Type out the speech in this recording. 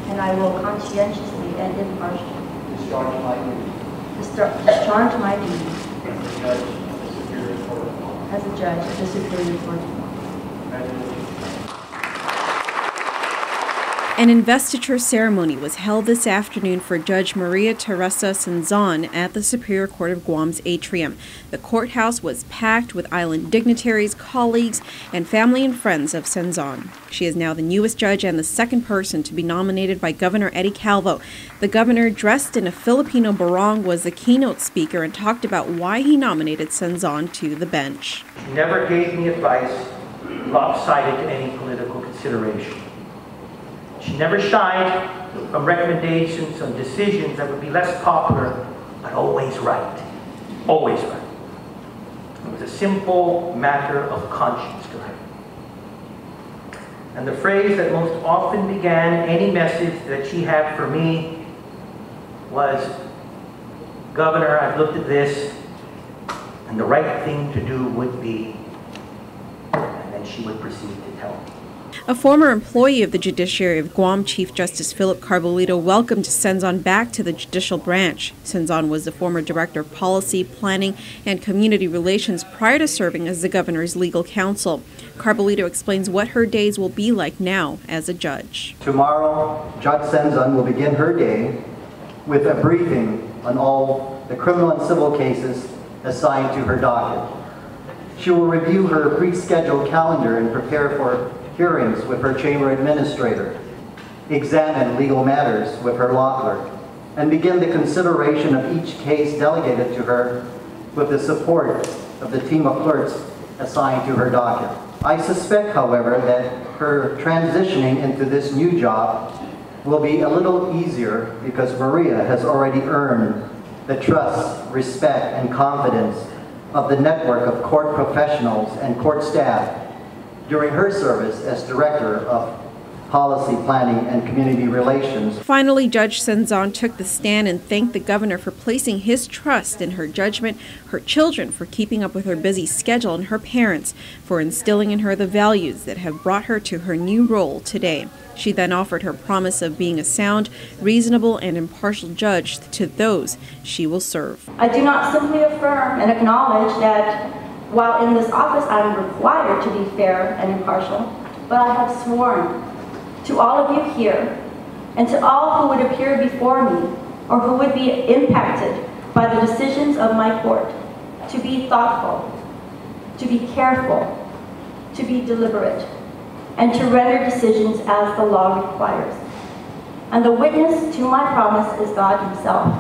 and I will conscientiously and impartially discharge my duties discharge my duties as a judge of the Superior Court of Law. as a judge of the Superior Court of Law. Congratulations. An investiture ceremony was held this afternoon for Judge Maria Teresa CENZON at the Superior Court of Guam's atrium. The courthouse was packed with island dignitaries, colleagues, and family and friends of CENZON. She is now the newest judge and the second person to be nominated by Governor Eddie Calvo. The governor, dressed in a Filipino barong, was the keynote speaker and talked about why he nominated CENZON to the bench. She never gave me advice lopsided to any political consideration. She never shied from recommendations on decisions that would be less popular, but always right. Always right. It was a simple matter of conscience to her. And the phrase that most often began any message that she had for me was, "Governor, I've looked at this, and the right thing to do would be," and then she would proceed to tell me. A former employee of the judiciary of Guam, Chief Justice Philip Carbolito, welcomed CENZON back to the judicial branch. CENZON was the former director of policy, planning, and community relations prior to serving as the governor's legal counsel. Carbolito explains what her days will be like now as a judge. Tomorrow, Judge CENZON will begin her day with a briefing on all the criminal and civil cases assigned to her docket. She will review her pre-scheduled calendar and prepare for hearings with her chamber administrator, examine legal matters with her law clerk, and begin the consideration of each case delegated to her with the support of the team of clerks assigned to her docket. I suspect, however, that her transitioning into this new job will be a little easier because Maria has already earned the trust, respect, and confidence of the network of court professionals and court staff during her service as Director of Policy, Planning, and Community Relations. Finally, Judge CENZON took the stand and thanked the governor for placing his trust in her judgment, her children for keeping up with her busy schedule, and her parents for instilling in her the values that have brought her to her new role today. She then offered her promise of being a sound, reasonable, and impartial judge to those she will serve. I do not simply affirm and acknowledge that while in this office I am required to be fair and impartial, but I have sworn to all of you here and to all who would appear before me or who would be impacted by the decisions of my court to be thoughtful, to be careful, to be deliberate, and to render decisions as the law requires. And the witness to my promise is God Himself.